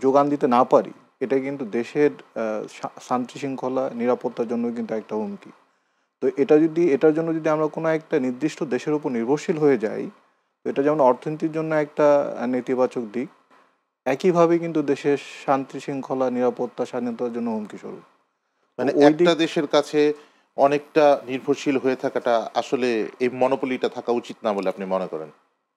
যোগান দিতে না পারি, এটা কিন্তু দেশের শান্তি শৃঙ্খলা নিরাপত্তার জন্য কিন্তু একটা হুমকি। তো এটার জন্য যদি আমরা কোনো একটা নির্দিষ্ট দেশের উপর নির্ভরশীল হয়ে যাই, তো এটা যেমন অর্থনীতির জন্য একটা নেতিবাচক দিক, একইভাবে কিন্তু দেশের শান্তি শৃঙ্খলা নিরাপত্তা স্বাধীনতার জন্য হুমকি স্বরূপ। মানে একটা দেশের কাছে অনেকটা নির্ভরশীল হয়ে থাকাটা আসলে এই মনোপলিটা থাকা উচিত না বলে আপনি মনে করেন?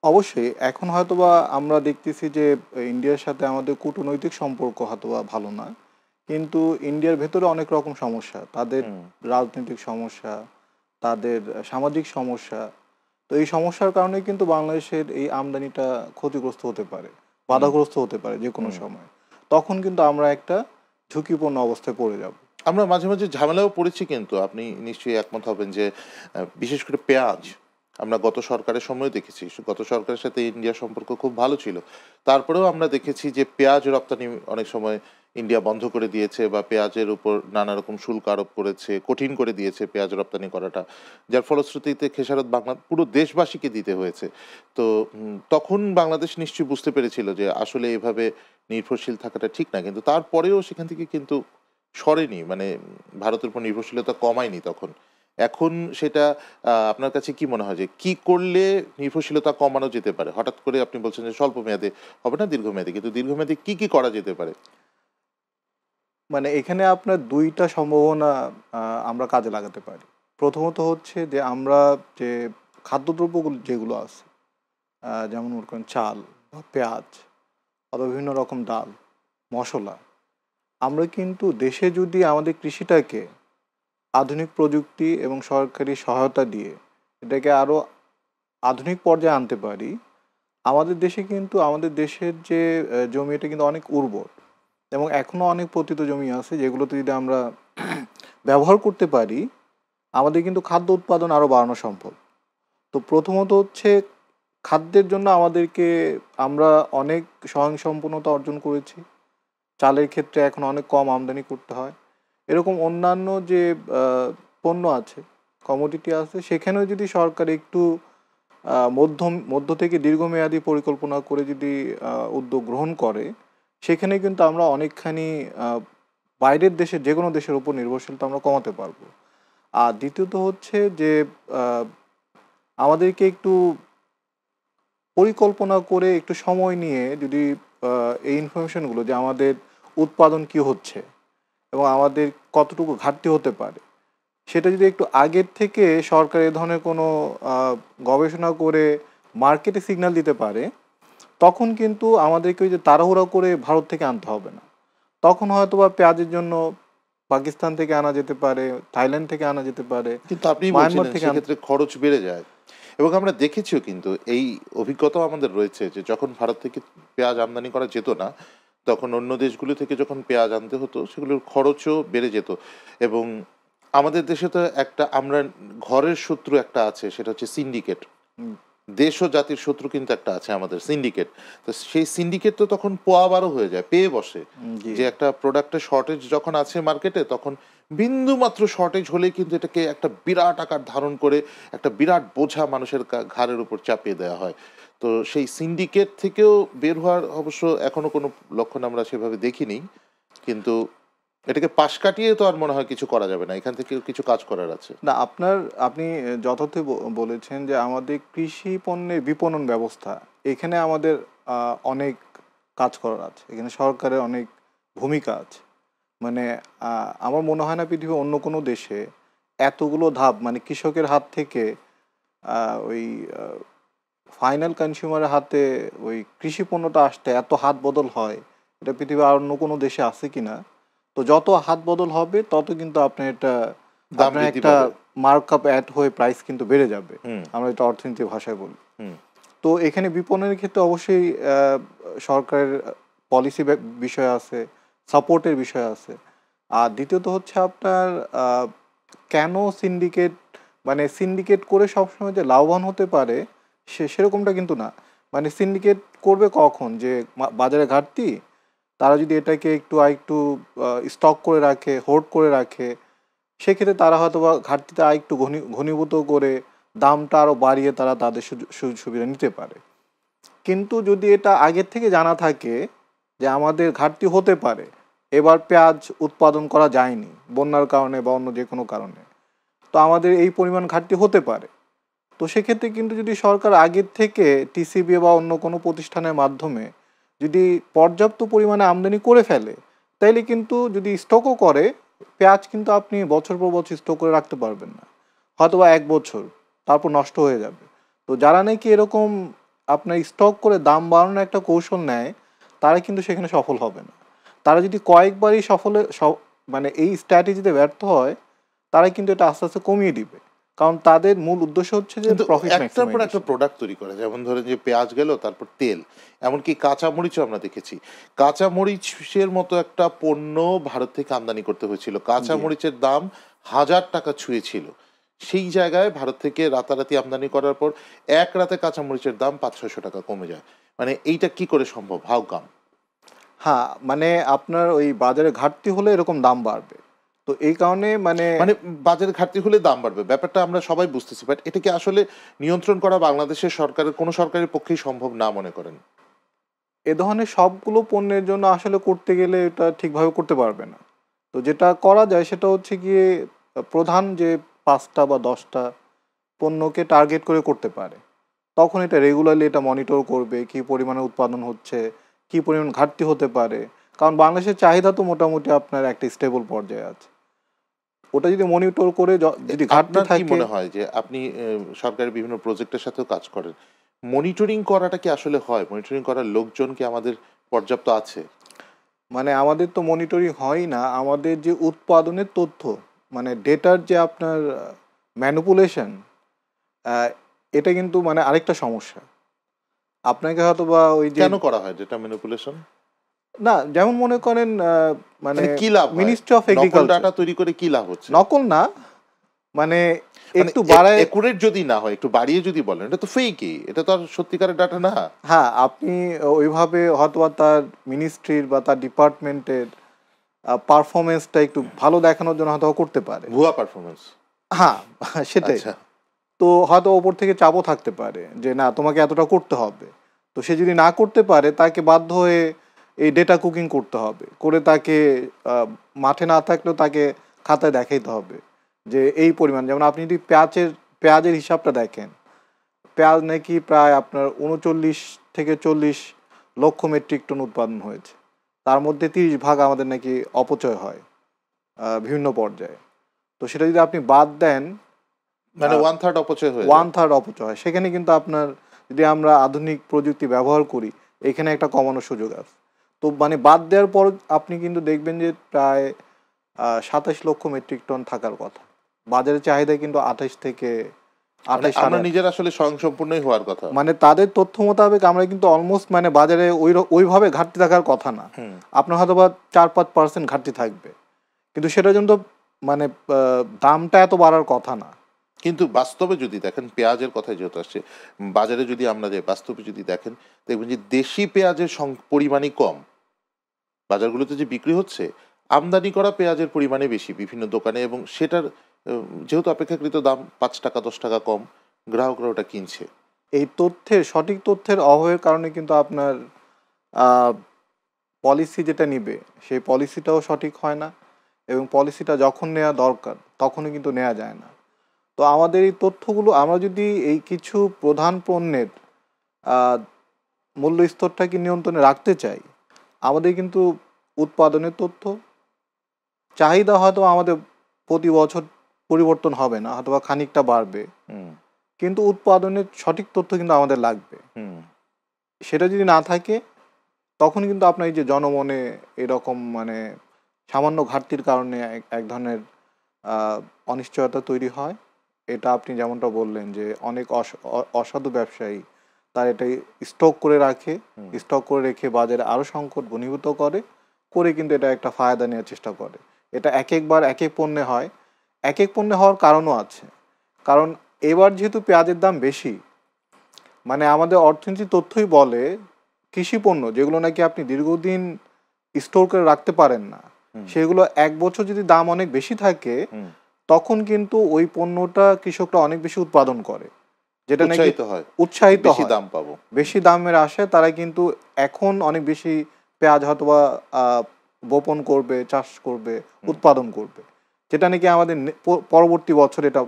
অবশ্যই এখন হয়তোবা আমরা দেখতেছি যে ইন্ডিয়ার সাথে আমাদের কূটনৈতিক সম্পর্ক হয়তোবা ভালো না, কিন্তু ইন্ডিয়ার ভেতরে অনেক রকম সমস্যা, তাদের রাজনৈতিক সমস্যা, তাদের সামাজিক সমস্যা। তো এই সমস্যার কারণে কিন্তু বাংলাদেশের এই আমদানিটা ক্ষতিগ্রস্ত হতে পারে, বাধাগ্রস্ত হতে পারে যে কোনো সময়। তখন কিন্তু আমরা একটা ঝুঁকিপূর্ণ অবস্থায় পড়ে যাব। আমরা মাঝে মাঝে ঝামেলাও পড়েছি, কিন্তু আপনি নিশ্চয়ই একমত হবেন যে বিশেষ করে পেঁয়াজ আমরা গত সরকারের সময় দেখেছি, গত সরকারের সাথে ইন্ডিয়ার সম্পর্ক খুব ভালো ছিল, তারপরেও আমরা দেখেছি যে পেঁয়াজ রপ্তানি অনেক সময় ইন্ডিয়া বন্ধ করে দিয়েছে বা পেঁয়াজের উপর নানা রকম শুল্ক আরোপ করেছে, কঠিন করে দিয়েছে পেঁয়াজ রপ্তানি করাটা, যার ফলশ্রুতিতে খেসারত বাংলা পুরো দেশবাসীকে দিতে হয়েছে। তো তখন বাংলাদেশ নিশ্চয়ই বুঝতে পেরেছিল যে আসলে এভাবে নির্ভরশীল থাকাটা ঠিক না, কিন্তু তারপরেও সেখান থেকে কিন্তু সরেনি, মানে ভারতের উপর নির্ভরশীলতা কমায়নি তখন। এখন সেটা আপনার কাছে কি মনে হয় যে কি করলে নির্ভরশীলতা কমানো যেতে পারে? হঠাৎ করে আপনি বলছেন যে স্বল্প মেয়াদে হবে না, দীর্ঘমেয়াদে, কিন্তু দীর্ঘমেয়াদে কি করা যেতে পারে? মানে এখানে আপনার ২ টা সম্ভাবনা আমরা কাজে লাগাতে পারি। প্রথমত হচ্ছে যে আমরা যে খাদ্যদ্রব্যগুলো যেগুলো আছে, যেমন মনে করেন চাল বা পেঁয়াজ অথবা বিভিন্ন রকম ডাল, মসলা, আমরা কিন্তু দেশে যদি আমাদের কৃষিটাকে আধুনিক প্রযুক্তি এবং সরকারি সহায়তা দিয়ে এটাকে আরও আধুনিক পর্যায়ে আনতে পারি, আমাদের দেশে কিন্তু আমাদের দেশের যে জমি এটা কিন্তু অনেক উর্বর এবং এখনও অনেক পতিত জমি আছে যেগুলোতে যদি আমরা ব্যবহার করতে পারি, আমাদের কিন্তু খাদ্য উৎপাদন আরও বাড়ানো সম্ভব। তো প্রথমত হচ্ছে খাদ্যের জন্য আমরা অনেক স্বয়ংসম্পূর্ণতা অর্জন করেছি। চালের ক্ষেত্রে এখন অনেক কম আমদানি করতে হয়। এরকম অন্যান্য যে পণ্য আছে, কমোডিটি আছে, সেখানেও যদি সরকার একটু মধ্য থেকে দীর্ঘমেয়াদী পরিকল্পনা করে যদি উদ্যোগ গ্রহণ করে, সেখানে কিন্তু আমরা অনেকখানি বাইরের দেশের যে কোনো দেশের উপর নির্ভরশীলতা আমরা কমাতে পারবো। আর দ্বিতীয়ত হচ্ছে যে আহ, আমাদেরকে একটু পরিকল্পনা করে একটু সময় নিয়ে যদি এই ইনফরমেশনগুলো যে আমাদের উৎপাদন কি হচ্ছে এবং আমাদের কতটুকু ঘাটতি হতে পারে, সেটা যদি একটু আগের থেকে সরকার এ ধরনের কোনো গবেষণা করে মার্কেটে সিগন্যাল দিতে পারে, তখন কিন্তু আমাদেরকে ওই যে তাড়াহুড়া করে ভারত থেকে আনতে হবে না। তখন হয়তো বা পেঁয়াজের জন্য পাকিস্তান থেকে আনা যেতে পারে, থাইল্যান্ড থেকে আনা যেতে পারে, কিন্তু আপনি মায়ানমার বলছিলেন থেকে সেক্ষেত্রে খরচ বেড়ে যায়, এবং আমরা দেখেছিও কিন্তু এই অভিজ্ঞতাও আমাদের রয়েছে যে যখন ভারত থেকে পেঁয়াজ আমদানি করা যেত না, তখন অন্য দেশগুলো থেকে যখন পেঁয়াজ আনতে হতো সেগুলোর খরচও বেড়ে যেত। এবং আমাদের দেশে তো একটা আমরা ঘরের শত্রু একটা আছে, সেটা হচ্ছে সিন্ডিকেট। উম, দেশ ও জাতির শত্রু কিন্তু একটা আছে আমাদের, সিন্ডিকেট। তো সেই সিন্ডিকেট তো তখন পোয়া বারো হয়ে যায়, পেয়ে বসে জি। যে একটা প্রোডাক্টের শর্টেজ যখন আছে মার্কেটে, তখন বিন্দু মাত্র শর্টেজ হলেই কিন্তু এটাকে একটা বিরাট আকার ধারণ করে একটা বিরাট বোঝা মানুষের ঘাড়ের উপর চাপিয়ে দেওয়া হয়। তো সেই সিন্ডিকেট থেকেও বের হওয়ার অবশ্য এখনো কোনো লক্ষণ আমরা সেভাবে দেখিনি, কিন্তু এটাকে পাশ কাটিয়ে তো আর মনে হয় কিছু করা যাবে না, এখান থেকে কিছু কাজ করার আছে। না, আপনি যথার্থ বলেছেন যে আমাদের কৃষি পণ্যের বিপণন ব্যবস্থা, এখানে আমাদের অনেক কাজ করার আছে, এখানে সরকারের অনেক ভূমিকা আছে। মানে আমার মনে হয় না পৃথিবীর অন্য কোনো দেশে এতগুলো ধাপ, মানে কৃষকের হাত থেকে ওই ফাইনাল কনজিউমারের হাতে ওই কৃষি পণ্যটা আসতে এত হাত বদল হয়, এটা পৃথিবীর আর অন্য কোনো দেশে আছে কি না। তো যত হাত বদল হবে তত কিন্তু দাম আপনার বৃদ্ধি একটা পাবে। মার্ক আপ অ্যাড হয়ে প্রাইস কিন্তু বেড়ে যাবে। হুম। আমরা এটা অর্থনীতির ভাষায় বলি। হুম। তো এখানে বিপণনের ক্ষেত্রে অবশ্যই সরকারের পলিসি বিষয় আছে, সাপোর্টের বিষয় আছে। আর দ্বিতীয়ত হচ্ছে আপনার কেন সিন্ডিকেট, মানে সিন্ডিকেট করে সবসময় যে লাভবান হতে পারে সেরকমটা কিন্তু না। মানে সিন্ডিকেট করবে কখন, যে বাজারে ঘাটতি, তারা যদি এটাকে একটু স্টক করে রাখে, হোল্ড করে রাখে, সেক্ষেত্রে তারা হয়তো বা ঘাটতিটা একটু ঘনীভূত করে দামটা আরও বাড়িয়ে তারা তাদের সুযোগ সুবিধা নিতে পারে। কিন্তু যদি এটা আগের থেকে জানা থাকে যে আমাদের ঘাটতি হতে পারে, এবার পেঁয়াজ উৎপাদন করা যায়নি বন্যার কারণে বা অন্য যে কোনো কারণে, তো আমাদের এই পরিমাণ ঘাটতি হতে পারে, তো সেক্ষেত্রে কিন্তু যদি সরকার আগের থেকে টিসিবি বা অন্য কোনো প্রতিষ্ঠানের মাধ্যমে যদি পর্যাপ্ত পরিমাণে আমদানি করে ফেলে, তাইলে কিন্তু যদি স্টকও করে, পেঁয়াজ কিন্তু আপনি বছর পর বছর স্টক করে রাখতে পারবেন না, হয়তো বা 1 বছর, তারপর নষ্ট হয়ে যাবে। তো যারা নাকি এরকম আপনার স্টক করে দাম বাড়ানোর একটা কৌশল নেয়, তারা কিন্তু সেখানে সফল হবে না। তারা যদি কয়েকবারই মানে এই স্ট্র্যাটেজিতে ব্যর্থ হয়, তারা কিন্তু এটা আস্তে আস্তে কমিয়ে দিবে, কারণ তাদের মূল উদ্দেশ্য হচ্ছে যে কিন্তু প্রফিট একটার পর একটা ম্যাক্সিমাইজেশন। প্রোডাক্ট তৈরি করে, যেমন ধরেন যে পেঁয়াজ গেল, তারপর তেল, এমনকি কাঁচামরিচও আমরা দেখেছি। কাঁচামরিচের মতো একটা পণ্য ভারত থেকে আমদানি করতে হয়েছিল, জি। কাঁচামরিচের দাম 1,000 টাকা ছুঁয়েছিল। সেই জায়গায় ভারত থেকে রাতারাতি আমদানি করার পর এক রাতে কাঁচামরিচের দাম 500-600 টাকা কমে যায়। মানে এইটা কি করে সম্ভব? How come? হ্যাঁ, মানে আপনার ওই বাজারে ঘাটতি হলে এরকম দাম বাড়বে। তো এই কারণে মানে মানে বাজারে ঘাটতি হলে দাম বাড়বে, ব্যাপারটা আমরা সবাই বুঝতেছি, বাট এটা কি আসলে নিয়ন্ত্রণ করা বাংলাদেশের সরকারের কোনো সরকারের পক্ষেই সম্ভব না মনে করেন? এ ধরনের সবগুলো পণ্যের জন্য আসলে করতে গেলে এটা ঠিকভাবে করতে পারবে না। তো যেটা করা যায় সেটা হচ্ছে গিয়ে প্রধান যে ৫টা বা ১০টা পণ্যকে টার্গেট করে করতে পারে। তখন এটা রেগুলারলি এটা মনিটর করবে, কী পরিমাণে উৎপাদন হচ্ছে, কী পরিমাণ ঘাটতি হতে পারে। কারণ বাংলাদেশের চাহিদা তো মোটামুটি আপনার একটা স্টেবল পর্যায়ে আছে। ওটা যদি মনিটর করে যদি ঘাটতি আপনার কি থাকে। মনে হয় যে আপনি সরকারের বিভিন্ন প্রজেক্টের সাথেও কাজ করেন, মনিটরিং করাটা কি আসলে হয়? মনিটরিং করার লোকজন কি আমাদের পর্যাপ্ত আছে? মানে আমাদের তো মনিটরিং হয়ই না, আমাদের যে উৎপাদনের তথ্য মানে ডেটার যে আপনার ম্যানিপুলেশন, এটা কিন্তু মানে আরেকটা সমস্যা। আপনাকে হয়তো বা ওই যে কেন করা হয় ডেটা ম্যানিপুলেশন? না, যেমন মনে করেন মানে মানে কি লাভ হয়? মিনিস্ট্রি অফ নকল এগ্রিকালচার, ডাটা তৈরি করে কি লাভ হচ্ছে? নকল না মানে মানে একটু বাড়ায়। একুরেট যদি না হয়, একটু বাড়িয়ে যদি বলেন, এটা তো ফেকই, এটা তো আর সত্যিকারের ডাটা না। হ্যাঁ, আপনি ওইভাবে হয়তোবা তার মিনিস্ট্রির বা তার ডিপার্টমেন্টের পারফরমেন্সটা একটু ভালো দেখানোর জন্য হয়তো করতে পারে। ভুয়া পারফরমেন্স। হ্যাঁ, সেটাই। আচ্ছা। তো হয়তো ওপর থেকে চাপও থাকতে পারে যে না তোমাকে এতটা করতে হবে। তো সে যদি না করতে পারে তাকে বাধ্য হয়ে এই ডেটা কুকিং করতে হবে, করে তাকে মাঠে না থাকলেও তাকে খাতায় দেখাইতে হবে যে এই পরিমাণ। যেমন আপনি যদি পেঁয়াজের হিসাবটা দেখেন, পেঁয়াজ নাকি প্রায় আপনার ৩৯ থেকে ৪০ লক্ষ মেট্রিক টন উৎপাদন হয়েছে। তার মধ্যে ৩০ ভাগ আমাদের নাকি অপচয় হয় বিভিন্ন পর্যায়ে। তো সেটা যদি আপনি বাদ দেন, মানে 1/3 অপচয় হয়ে যায়। 1/3 অপচয় হয়। সেখানে কিন্তু আপনার যদি আমরা আধুনিক প্রযুক্তি ব্যবহার করি, এখানে একটা কমানোর সুযোগ আছে। তো মানে বাদ দেওয়ার পর আপনি কিন্তু দেখবেন যে প্রায় ২৭ লক্ষ মেট্রিক টন থাকার কথা। বাজারের চাহিদা কিন্তু ২৮ থেকে মানে ২৮ আমরা ২৮। নিজের আসলে স্বয়ংসম্পূর্ণই হওয়ার কথা। মানে তাদের তথ্য মোতাবেক আমরা কিন্তু অলমোস্ট মানে বাজারে ওইভাবে ঘাটতি থাকার কথা না। হুম। আপনার হয়তো বা ৪-৫% ঘাটতি থাকবে। কিন্তু সেটার জন্য তো মানে দামটা এত বাড়ার কথা না। কিন্তু বাস্তবে যদি দেখেন, পেঁয়াজের কথায় যেহেতু আসছে, বাজারে যদি আমরা যাই, বাস্তবে যদি দেখেন, দেখবেন যে দেশি পেঁয়াজের পরিমাণই কম। বাজারগুলোতে যে বিক্রি হচ্ছে, আমদানি করা পেঁয়াজের পরিমাণে বেশি বিভিন্ন দোকানে, এবং সেটার যেহেতু অপেক্ষাকৃত দাম ৳৫ ৳১০ কম, গ্রাহকরা ওটা কিনছে। এই সঠিক তথ্যের অভাবের কারণে কিন্তু আপনার পলিসি যেটা নিবে সেই পলিসিটাও সঠিক হয় না, এবং পলিসিটা যখন নেওয়া দরকার তখনই কিন্তু নেওয়া যায় না। তো আমাদের এই তথ্যগুলো আমরা যদি এই কিছু প্রধান পণ্যের আহ, মূল্য স্তরটাকে নিয়ন্ত্রণে রাখতে চাই, আমাদের কিন্তু উৎপাদনের তথ্য, চাহিদা হয়তো আমাদের প্রতি বছর পরিবর্তন হবে না, হয়তো বা খানিকটা বাড়বে, হুম। কিন্তু উৎপাদনের সঠিক তথ্য কিন্তু আমাদের লাগবে। হুম। সেটা যদি না থাকে তখন কিন্তু আপনার এই যে জনমনে এরকম মানে সামান্য ঘাটতির কারণে এক ধরনের আহ, অনিশ্চয়তা তৈরি হয়। এটা আপনি যেমনটা বললেন যে অনেক অসাধু ব্যবসায়ী তার এটাই স্টক করে রাখে, স্টক করে রেখে বাজারে আরও সংকট ঘনীভূত করে কিন্তু এটা একটা ফায়দা নেওয়ার চেষ্টা করে। এটা এক একবার এক এক পণ্যে হয়, এক এক পণ্যে হওয়ার কারণও আছে। কারণ এবার যেহেতু পেঁয়াজের দাম বেশি, মানে আমাদের অর্থনীতি তথ্যই বলে কৃষি পণ্য যেগুলো নাকি আপনি দীর্ঘদিন স্টোর করে রাখতে পারেন না, সেগুলো ১ বছর যদি দাম অনেক বেশি থাকে তখন কিন্তু ওই পণ্যটা কৃষকরা অনেক বেশি উৎপাদন করে, যেটা নাকি উৎসাহিত বেশি হয়, দাম পাবো। বেশি দামের আশায় তারা কিন্তু এখন অনেক বেশি পেঁয়াজ হয়তোবা বপন করবে, চাষ করবে, উৎপাদন করবে, যেটা নাকি আমাদের পরবর্তী বছর এটা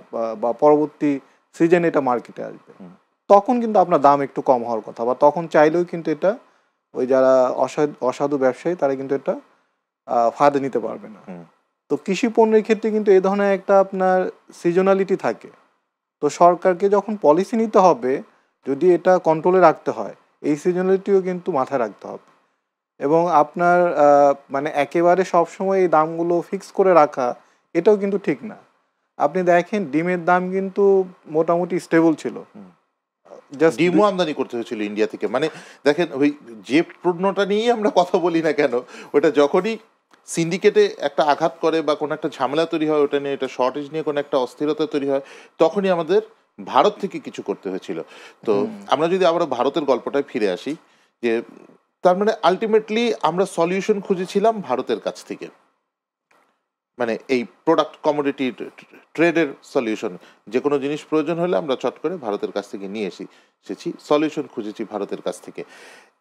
বা পরবর্তী সিজনে এটা মার্কেটে আসবে। তখন কিন্তু আপনার দাম একটু কম হওয়ার কথা, বা তখন চাইলেও কিন্তু এটা ওই যারা অসাধু ব্যবসায়ী তারা কিন্তু এটা ফায়দা নিতে পারবে না। তো কৃষি পণ্যের ক্ষেত্রে কিন্তু এই ধরনের একটা আপনার সিজনালিটি থাকে। তো সরকারকে যখন পলিসি নিতে হবে, যদি এটা কন্ট্রোলে রাখতে হয়, এই সিজনালিটিও কিন্তু মাথায় রাখতে হবে। এবং আপনার মানে একেবারে সবসময় এই দামগুলো ফিক্স করে রাখা এটাও কিন্তু ঠিক না। আপনি দেখেন ডিমের দাম কিন্তু মোটামুটি স্টেবল ছিল। ডিমও আমদানি করতে হয়েছিল ইন্ডিয়া থেকে। মানে দেখেন, ওই যে পণ্যটা নিয়েই আমরা কথা বলি না কেন, ওটা যখনই সিন্ডিকেটে একটা আঘাত করে বা কোনো একটা ঝামেলা তৈরি হয়, ওটা নিয়ে, এটা শর্টেজ নিয়ে কোনো একটা অস্থিরতা তৈরি হয়, তখনই আমাদের ভারত থেকে কিছু করতে হয়েছিল। তো আমরা যদি আবার ভারতের গল্পটায় ফিরে আসি, যে তার মানে আলটিমেটলি আমরা সলিউশন খুঁজেছিলাম ভারতের কাছ থেকে, মানে এই প্রোডাক্ট কমোডিটি ট্রেডের সলিউশন। যে কোনো জিনিস প্রয়োজন হলে আমরা চট করে ভারতের কাছ থেকে নিয়ে এসেছি, সলিউশন খুঁজেছি ভারতের কাছ থেকে।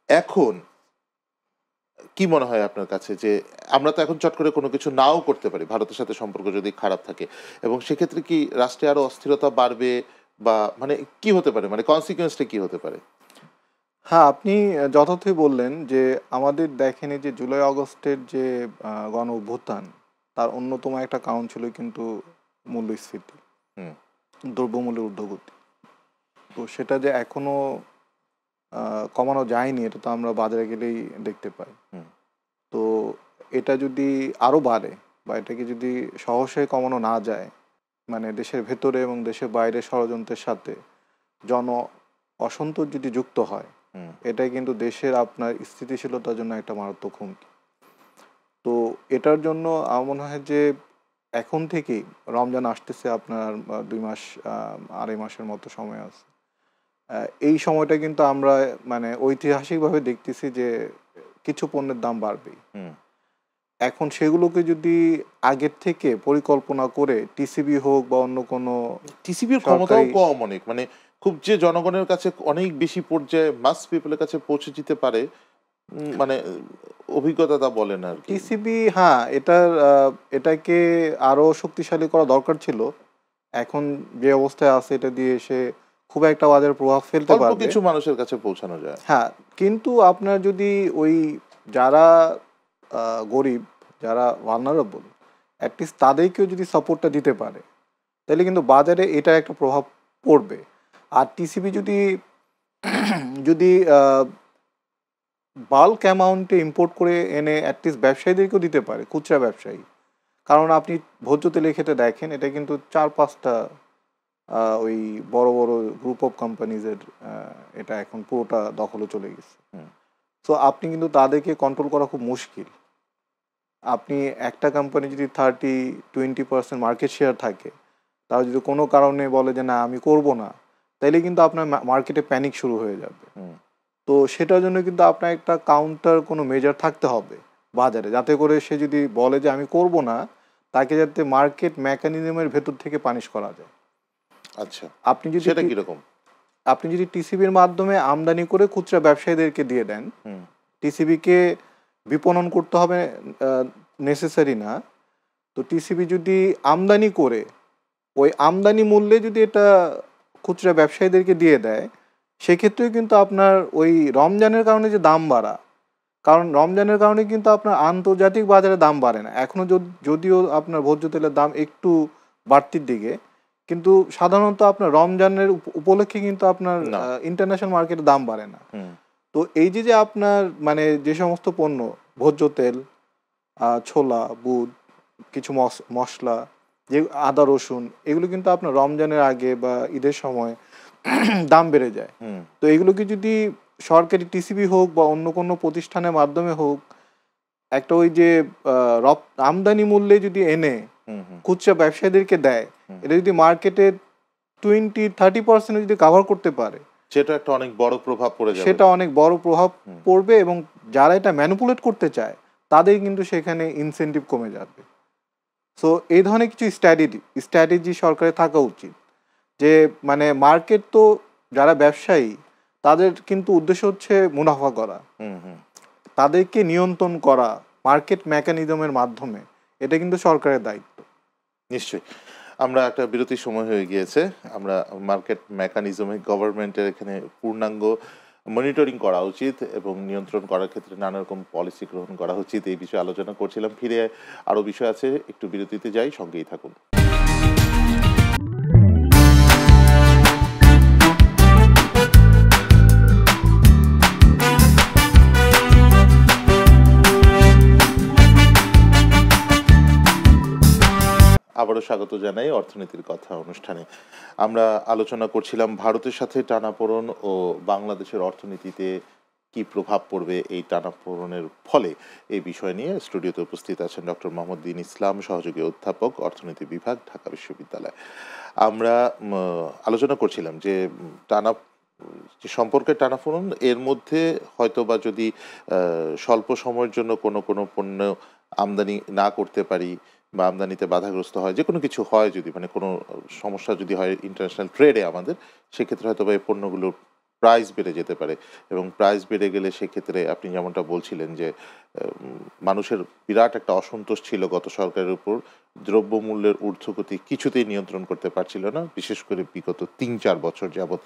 এখন কি মনে হয় আপনার কাছে যে আমরা তো এখন চট করে কোনো কিছু নাও করতে পারি ভারতের সাথে সম্পর্ক যদি খারাপ থাকে, এবং সেক্ষেত্রে কি রাষ্ট্রে আরো অস্থিরতা বাড়বে, বা মানে কি হতে পারে, মানে কনসিকুয়েন্সটা কি হতে পারে? হ্যাঁ, আপনি যথার্থই বললেন যে আমাদের দেখেন এই যে জুলাই আগস্টের যে গণ অভ্যুত্থান, তার অন্যতম একটা কারণ ছিল কিন্তু মূল্যস্ফীতি, হুম দ্রব্যমূল্যের ঊর্ধ্বগতি। তো সেটা যে এখনো কমানো যায়নি, এটা তো আমরা বাজারে গেলেই দেখতে পাই। হুম তো এটা যদি আরো বাড়ে বা এটাকে যদি সহসায় কমানো না যায়, মানে দেশের ভেতরে এবং দেশের বাইরে ষড়যন্ত্রের সাথে জন অসন্তোষ যদি যুক্ত হয়, হুম এটাই কিন্তু দেশের আপনার স্থিতিশীলতার জন্য একটা মারাত্মক হুমকি। তো এটার জন্য আমার মনে হয় যে এখন থেকেই, রমজান আসতেছে আপনার 2 মাস, 2.5 মাসের মতো সময় আছে। এই সময়টা কিন্তু আমরা মানে ঐতিহাসিকভাবে দেখতেছি যে কিছু পণ্যের দাম বাড়বেই। হুম এখন সেগুলোকে যদি আগের থেকে পরিকল্পনা করে টিসিবি হোক বা অন্য কোনো টিসিবির ক্ষমতাও সরকারি, কম অনেক, মানে খুব যে জনগণের কাছে অনেক বেশি পর্যায়ে মাস পিপলের কাছে পৌঁছে যেতে পারে, মানে অভিজ্ঞতা তা বলেন আর কি। টিসিবি, হ্যাঁ, এটাকে আরো শক্তিশালী করা দরকার ছিল। এখন যে অবস্থায় আছে এটা দিয়ে সে খুব একটা বাজারে প্রভাব ফেলতে অল্প পারবে। কিছু মানুষের কাছে পৌঁছানো যায়। হ্যাঁ, কিন্তু আপনার যদি ওই যারা গরিব, যারা ভালনারেবল, অ্যাটলিস্ট তাদেরকেও যদি সাপোর্টটা দিতে পারে, তাহলে কিন্তু বাজারে এটা একটা প্রভাব পড়বে। আর টিসিবি যদি যদি বাল্ক অ্যামাউন্টে ইম্পোর্ট করে এনে অ্যাটলিস্ট ব্যবসায়ীদেরকেও দিতে পারে, খুচরা ব্যবসায়ী। কারণ আপনি ভোজ্য তেলের ক্ষেত্রে দেখেন, এটা কিন্তু 4-5টা ওই বড় বড় গ্রুপ অফ কোম্পানিজের এটা এখন পুরোটা দখলে চলে গেছে। হুম সো আপনি কিন্তু তাদেরকে কন্ট্রোল করা খুব মুশকিল। আপনি একটা কোম্পানি যদি 30-20% মার্কেট শেয়ার থাকে, তারা যদি কোনো কারণে বলে যে না আমি করব না, তাইলে কিন্তু আপনার মার্কেটে প্যানিক শুরু হয়ে যাবে। হুম তো সেটার জন্য কিন্তু আপনার একটা কাউন্টার কোনো মেজার থাকতে হবে বাজারে, যাতে করে সে যদি বলে যে আমি করব না, তাকে যাতে মার্কেট মেকানিজমের ভেতর থেকে পানিশ করা যায়। আচ্ছা, আপনি যদি সেটা কিরকম? আপনি যদি টিসিবির মাধ্যমে আমদানি করে খুচরা ব্যবসায়ীদেরকে দিয়ে দেন, হুম টিসিবিকে বিপণন করতে হবে নেসেসারি না। তো টিসিবি যদি আমদানি করে ওই আমদানি মূল্যে যদি এটা খুচরা ব্যবসায়ীদেরকে দিয়ে দেয়, সেক্ষেত্রেও কিন্তু আপনার ওই রমজানের কারণে যে দাম বাড়া, কারণ রমজানের কারণে কিন্তু আপনার আন্তর্জাতিক বাজারে দাম বাড়ে না এখনও, যদিও আপনার ভোজ্য তেলের দাম একটু বাড়তির দিকে, কিন্তু সাধারণত আপনার রমজানের উপলক্ষে কিন্তু আপনার না। ইন্টারন্যাশনাল মার্কেটে দাম বাড়ে না। হুম তো এই যে আপনার মানে যে সমস্ত পণ্য, ভোজ্য তেল, ছোলা, বুট, কিছু মশলা, যে আদা রসুন, এগুলো কিন্তু আপনার রমজানের আগে বা ঈদের সময় দাম বেড়ে যায়। হুম তো এগুলোকে যদি সরকারি টিসিবি হোক বা অন্য কোনো প্রতিষ্ঠানের মাধ্যমে হোক, একটা ওই যে আমদানি মূল্যে যদি এনে হুম হুম খুচরা ব্যবসায়ীদেরকে দেয়, হুম। এটা যদি মার্কেটে 20-30% যদি কাভার করতে পারে, সেটা একটা অনেক বড় প্রভাব পড়ে যাবে। সেটা অনেক বড় প্রভাব হুম। পড়বে, এবং যারা এটা ম্যানিপুলেট করতে চায় তাদের কিন্তু সেখানে ইনসেনটিভ কমে যাবে। সো এই ধরনের কিছু স্ট্র্যাটেজি সরকারের থাকা উচিত, যে মানে মার্কেট তো, যারা ব্যবসায়ী তাদের কিন্তু উদ্দেশ্য হচ্ছে মুনাফা করা, হুম হুম তাদেরকে নিয়ন্ত্রণ করা মার্কেট মেকানিজমের মাধ্যমে, এটা কিন্তু সরকারের দায়িত্ব। নিশ্চয়ই। আমরা একটা বিরতির সময় হয়ে গিয়েছে। আমরা মার্কেট মেকানিজমে গভর্নমেন্টের এখানে পূর্ণাঙ্গ মনিটরিং করা উচিত এবং নিয়ন্ত্রণ করার ক্ষেত্রে নানা রকম পলিসি গ্রহণ করা উচিত, এই বিষয়ে আলোচনা করছিলাম। ফিরে আরও বিষয় আছে, একটু বিরতিতে যাই, সঙ্গেই থাকুন। আবারও স্বাগত জানাই অর্থনীতির কথা অনুষ্ঠানে। আমরা আলোচনা করছিলাম ভারতের সাথে টানাপোড়েন ও বাংলাদেশের অর্থনীতিতে কি প্রভাব পড়বে এই টানাপোড়েনের ফলে, এই বিষয় নিয়ে স্টুডিওতে উপস্থিত আছেন ডক্টর মোহাম্মদ দীন ইসলাম, সহযোগী অধ্যাপক, অর্থনীতি বিভাগ, ঢাকা বিশ্ববিদ্যালয়। আমরা আলোচনা করছিলাম যে যে সম্পর্কের টানাপোড়েন এর মধ্যে হয়তোবা যদি স্বল্প সময়ের জন্য কোনো কোনো পণ্য আমদানি না করতে পারি বা আমদানিতে বাধাগ্রস্ত হয়, যে কোনো কিছু হয় যদি, মানে কোনো সমস্যা যদি হয় ইন্টারন্যাশনাল ট্রেডে আমাদের, সেক্ষেত্রে হয়তোবা এই পণ্যগুলোর প্রাইস বেড়ে যেতে পারে। এবং প্রাইস বেড়ে গেলে সেক্ষেত্রে আপনি যেমনটা বলছিলেন যে মানুষের বিরাট একটা অসন্তোষ ছিল গত সরকারের উপর, দ্রব্যমূল্যের ঊর্ধ্বগতি কিছুতেই নিয়ন্ত্রণ করতে পারছিল না, বিশেষ করে বিগত ৩-৪ বছর যাবৎ।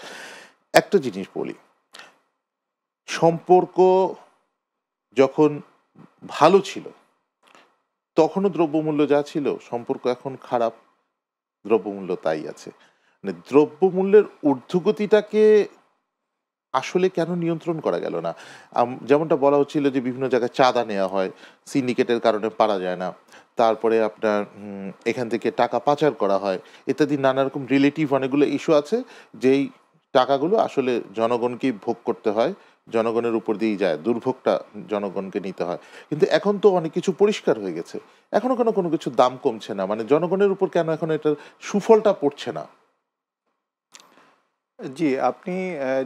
একটা জিনিস বলি, সম্পর্ক যখন ভালো ছিল তখনও দ্রব্যমূল্য যা ছিল, সম্পর্ক এখন খারাপ, দ্রব্যমূল্য তাই আছে। মানে দ্রব্যমূল্যের ঊর্ধ্বগতিটাকে আসলে কেন নিয়ন্ত্রণ করা গেল না? যেমনটা বলা হচ্ছিল যে বিভিন্ন জায়গায় চাঁদা নেওয়া হয়, সিন্ডিকেটের কারণে পারা যায় না। তারপরে আপনার এখান থেকে টাকা পাচার করা হয়, ইত্যাদি নানা রকম রিলেটিভ অনেকগুলো ইস্যু আছে, যেই টাকাগুলো আসলে জনগণকেই ভোগ করতে হয়, জনগণের উপর দিয়েই যায়, দুর্ভোগটা জনগণকে নিতে হয়। কিন্তু এখন তো অনেক কিছু পরিষ্কার হয়ে গেছে। এখনো কেন কোনো কিছুর দাম কমছে না? মানে জনগণের উপর কেন এখন এটার সুফলটা পড়ছে না? জি, আপনি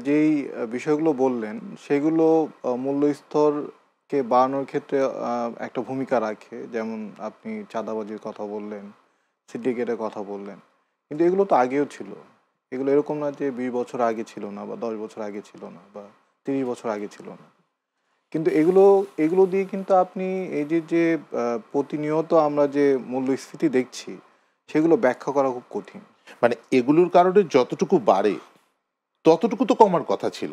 যেই বিষয়গুলো বললেন, সেগুলো মূল্যস্তরকে বাড়ানোর ক্ষেত্রে একটা ভূমিকা রাখে। যেমন আপনি চাঁদাবাজির কথা বললেন, সিন্ডিকেটের কথা বললেন। কিন্তু এগুলো তো আগেও ছিল। এগুলো এরকম না যে ২০ বছর আগে ছিল না বা ১০ বছর আগে ছিল না বা ৩০ বছর আগে ছিল না। কিন্তু এগুলো এগুলো দিয়ে কিন্তু আপনি এই যে প্রতিনিয়ত আমরা যে মূল্যস্ফীতি দেখছি, সেগুলো ব্যাখ্যা করা খুব কঠিন। মানে এগুলোর কারণে যতটুকু বাড়ে ততটুকু তো কমার কথা ছিল।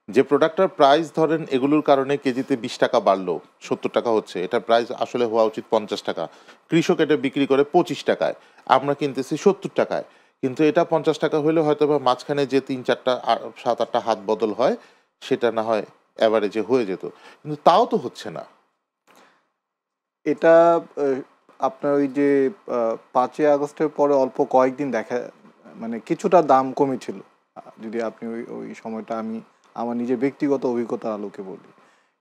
যে প্রোডাক্টটার প্রাইস ধরেন এগুলোর কারণে কেজিতে ২০ টাকা বাড়লো, ৭০ টাকা হচ্ছে, এটার প্রাইস আসলে হওয়া উচিত ৫০ টাকা। কৃষক এটা বিক্রি করে ২৫ টাকায়, আমরা কিনতেছি ৭০ টাকায়। কিন্তু এটা ৫০ টাকা হইলে হয়তোবা মাঝখানে যে ৩-৪টা ৭-৮টা হাত বদল হয়, সেটা না হয় এভারেজে হয়ে যেত। কিন্তু তাও তো হচ্ছে না। এটা আ আপনার ওই যে ৫ই আগস্টের পরে অল্প কয়েকদিন মানে কিছুটা দাম কমেছিল। যদি আপনি ওই সময়টা আমি আমার নিজের ব্যক্তিগত অভিজ্ঞতার আলোকে বলি।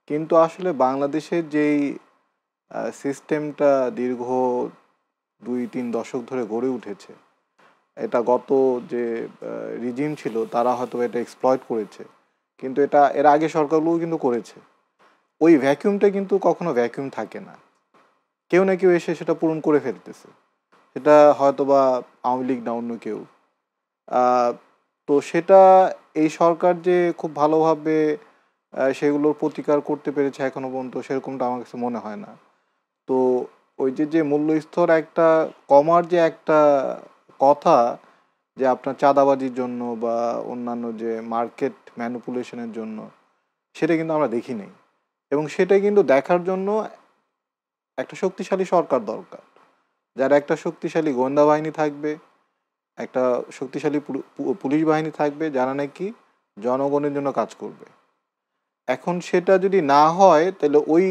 কিন্তু আসলে বাংলাদেশের যেই সিস্টেমটা দীর্ঘ ২-৩ দশক ধরে গড়ে উঠেছে, এটা গত যে রিজিম ছিল তারা হয়তো এটা এক্সপ্লয়েট করেছে। কিন্তু এটা এর আগে সরকারগুলোও কিন্তু করেছে। ওই ভ্যাকুয়ামটা কিন্তু কখনো ভ্যাকুয়াম থাকে না। কেউ না কেউ এসে সেটা পূরণ করে ফেলতেছে। সেটা হয়তোবা আওয়ামী লীগ না অন্য কেউ। আ তো সেটা এই সরকার যে খুব ভালোভাবে সেগুলোর প্রতিকার করতে পেরেছে এখনো পর্যন্ত, সেরকমটা আমার কাছে মনে হয় না। তো ওই যে মূল্যস্তর একটা কমার যে একটা কথা, যে আপনার চাঁদাবাজির জন্য বা অন্যান্য যে মার্কেট ম্যানিপুলেশন এর জন্য, সেটা কিন্তু আমরা দেখি নাই। এবং সেটা কিন্তু দেখার জন্য একটা শক্তিশালী সরকার দরকার। যার একটা শক্তিশালী গোয়েন্দা বাহিনী থাকবে, একটা শক্তিশালী পুলিশ বাহিনী থাকবে, যারা নাকি জনগণের জন্য কাজ করবে। এখন সেটা যদি না হয় তাহলে ওই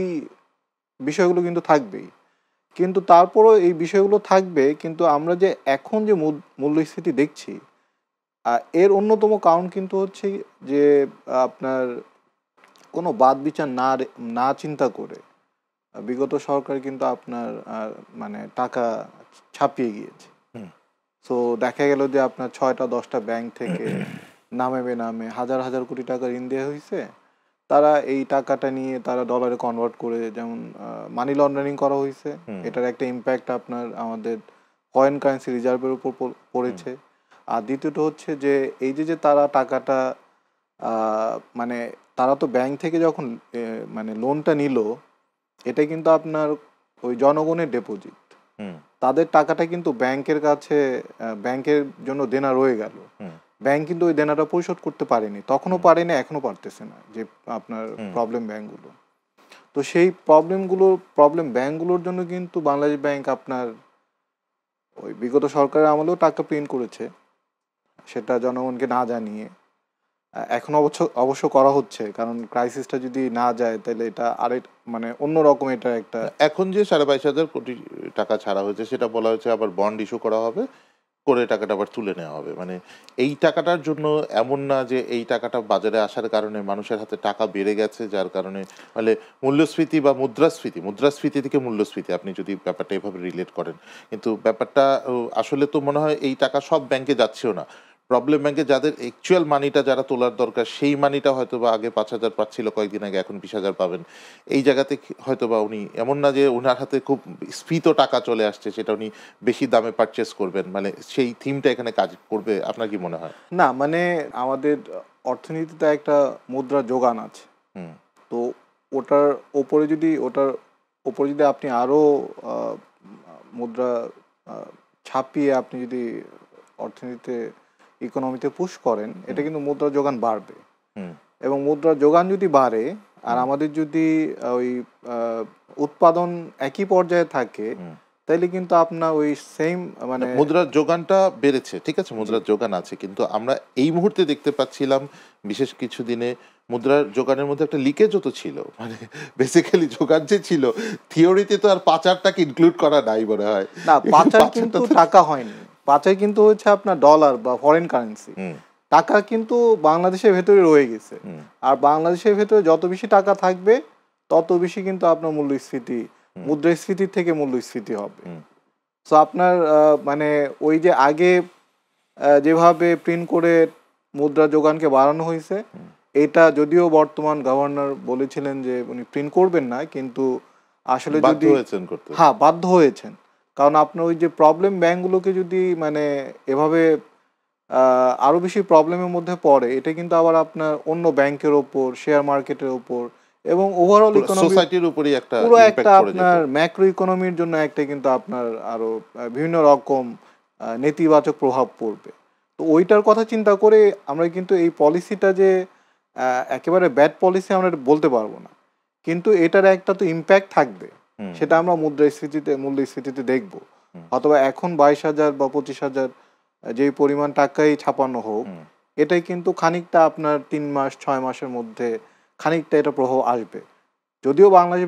বিষয়গুলো কিন্তু থাকবেই। কিন্তু তারপরও এই বিষয়গুলো থাকবে, কিন্তু আমরা যে এখন যে মূল্যস্ফীতি দেখছি, এর অন্যতম কারণ কিন্তু হচ্ছে যে আপনার কোনো বাদ বিচার না চিন্তা করে বিগত সরকার কিন্তু আপনার মানে টাকা ছাপিয়ে গিয়েছে। হুম। সো দেখা গেল যে আপনার ৬টা-১০টা ব্যাংক থেকে নামে বেনামে হাজার হাজার কোটি টাকা ঋণ দেওয়া হয়েছে। তারা এই টাকাটা নিয়ে তারা ডলারে কনভার্ট করে, যেমন মানি লন্ডারিং করা হয়েছে। হুম। এটার একটা ইম্প্যাক্ট আপনার আমাদের ফরেন কারেন্সি রিজার্ভের উপর হুম। পড়েছে। আর দ্বিতীয়ত হচ্ছে যে এই যে তারা টাকাটা মানে তারা তো ব্যাংক থেকে যখন মানে লোনটা নিল, এটা কিন্তু আপনার ওই জনগণের ডিপোজিট। হুম। তাদের টাকাটা কিন্তু ব্যাংকের কাছে ব্যাংকের জন্য দেনা রয়ে গেল। হুম। ব্যাংক কিন্তু ওই দেনাটা পরিশোধ করতে পারেনি। তখনও হুম। পারেনি, এখনো পারতেছে না, যে আপনার হুম। প্রবলেম ব্যাংকগুলো। তো সেই প্রবলেম ব্যাংকগুলোর জন্য কিন্তু বাংলাদেশ ব্যাংক আপনার ওই বিগত সরকারের আমলেও টাকা প্রিন্ট করেছে, সেটা জনগণকে না জানিয়ে। এখন অবশ্য করা হচ্ছে, কারণ ক্রাইসিসটা যদি না যায় তাহলে এটা আরেক মানে অন্যরকম, এটা একটা এখন যে 22,500 কোটি টাকা ছাড়া হয়েছে সেটা বলা হয়েছে আবার বন্ড ইস্যু করা হবে, করে টাকাটা আবার তুলে নেওয়া হবে। মানে এই টাকাটার জন্য এমন না যে এই টাকাটা বাজারে আসার কারণে মানুষের হাতে টাকা বেড়ে গেছে, যার কারণে মানে মূল্যস্ফীতি বা মুদ্রাস্ফীতি থেকে মূল্যস্ফীতি আপনি যদি ব্যাপারটা এভাবে রিলেট করেন। কিন্তু ব্যাপারটা আসলে তো মনে হয় এই টাকা সব ব্যাংকে যাচ্ছেও না। প্রবলেম ব্যাংকে যাদের অ্যাকচুয়াল মানিটা যারা তোলার দরকার সেই মানিটা হয়তো বা আগে 5,000 পাচ্ছিল কয়েকদিন আগে, এখন 20,000 পাবেন। এই জায়গাতে হয়তো বা উনি এমন না যে ওনার হাতে খুব স্ফীত টাকা চলে আসছে সেটা উনি বেশি দামে পারচেস করবেন, মানে সেই থিমটা এখানে কাজ করবে আপনার কি মনে হয়? না মানে আমাদের অর্থনীতিতে একটা মুদ্রা যোগান আছে। হুম তো ওটার ওটার ওপরে যদি আপনি আরো মুদ্রা আহ, ছাপিয়ে আপনি যদি অর্থনীতিতে ইকোনমিতে পুশ করেন, এটা কিন্তু মুদ্রা যোগান বাড়বে। হুম এবং মুদ্রার যোগান যদি বাড়ে আর আমাদের যদি ওই উৎপাদন একই পর্যায়ে থাকে, হুম তাইলে কিন্তু আপনার ওই সেম মানে মুদ্রার যোগানটা বেড়েছে, ঠিক আছে, জি মুদ্রার যোগান আছে, কিন্তু আমরা এই মুহূর্তে দেখতে পাচ্ছিলাম বিশেষ কিছু দিনে মুদ্রার যোগানের মধ্যে একটা লিকেজও তো ছিল, মানে বেসিক্যালি যোগান যে ছিল থিওরিতে তো আর পাচারটাকে ইনক্লুড করা নাই মনে হয়। না, পাচার পাচারটা কিন্তু তো টাকা হয়নি। পাচার কিন্তু হচ্ছে আপনার ডলার বা ফরেন কারেন্সি। হুম টাকা কিন্তু বাংলাদেশের ভেতরে রয়ে গেছে। হুম আর বাংলাদেশের ভেতরে যত বেশি টাকা থাকবে তত বেশি কিন্তু আপনার মূল্যস্ফীতি, হুম মুদ্রাস্ফীতির থেকে মূল্যস্ফীতি হবে। হুম সো আপনার মানে ওই যে আগে যেভাবে প্রিন্ট করে মুদ্রা যোগানকে বাড়ানো হয়েছে, এটা যদিও বর্তমান গভর্নর বলেছিলেন যে উনি প্রিন্ট করবেন না, কিন্তু আসলে বাধ্য যদি হয়েছেন করতে। হ্যাঁ বাধ্য হয়েছেন। কারণ আপনার ওই যে প্রবলেম ব্যাংকগুলোকে যদি মানে এভাবে আরো বেশি প্রবলেমের মধ্যে পড়ে, এটা কিন্তু আবার আপনার অন্য ব্যাংকের ওপর, শেয়ার মার্কেটের ওপর এবং ওভারঅল পুরো ইকোনমি, সোসাইটির উপরই একটা পুরো একটা ইম্প্যাক্ট পড়ে যেত। আপনার ম্যাক্রো ইকোনমির জন্য একটা কিন্তু আপনার আরো বিভিন্ন রকম নেতিবাচক প্রভাব পড়বে। তো ওইটার কথা চিন্তা করে আমরা কিন্তু এই পলিসিটা যে একেবারে ব্যাড পলিসি আমরা এটা বলতে পারবো না, কিন্তু এটার একটা তো ইম্প্যাক্ট থাকবে। হুম সেটা আমরা মূল্যস্ফীতিতে দেখবো। হুম অথবা এখন 22,000 বা 25,000 যেই পরিমাণ টাকাই ছাপানো হোক, হুম এটাই কিন্তু খানিকটা আপনার 3 মাস 6 মাসের মধ্যে খানিকটা এটা প্রভাব আসবে। যদিও বাংলাদেশ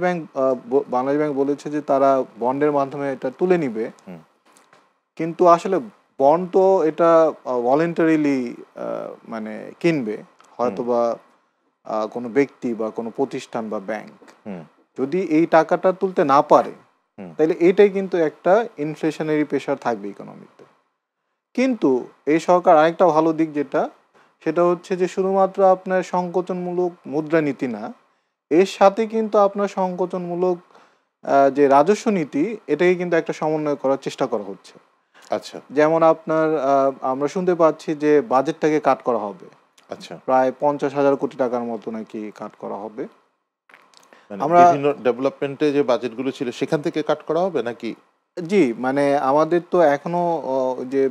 ব্যাংক বলেছে যে তারা বন্ডের মাধ্যমে এটা তুলে নিবে, হুম কিন্তু আসলে বন্ড তো এটা ভলেন্টারিলি মানে কিনবে হুম হয়তোবা কোনো ব্যক্তি বা কোনো প্রতিষ্ঠান বা ব্যাংক। হুম যদি এই টাকাটা তুলতে না পারে, হুম তাহলে এইটাই কিন্তু একটা ইনফ্লেশনারি প্রেশার থাকবে ইকোনমিতে। কিন্তু এই সরকার আরেকটা ভালো দিক যেটা, সেটা হচ্ছে যে শুধুমাত্র আপনার সংকোচনমূলক মুদ্রানীতি না, এর সাথে কিন্তু আপনার সংকোচনমূলক যে রাজস্ব নীতি, এটাকে কিন্তু একটা সমন্বয় করার চেষ্টা করা হচ্ছে। আচ্ছা যেমন আপনার আমরা শুনতে পাচ্ছি যে বাজেটটাকে কাট করা হবে, আচ্ছা, প্রায় 50,000 কোটি টাকার মতো নাকি কাট করা হবে। মানে আমরা বিভিন্ন ডেভেলপমেন্টে যে বাজেটগুলো ছিল সেখান থেকে কাট করা হবে নাকি? জি মানে আমাদের তো এখনো যে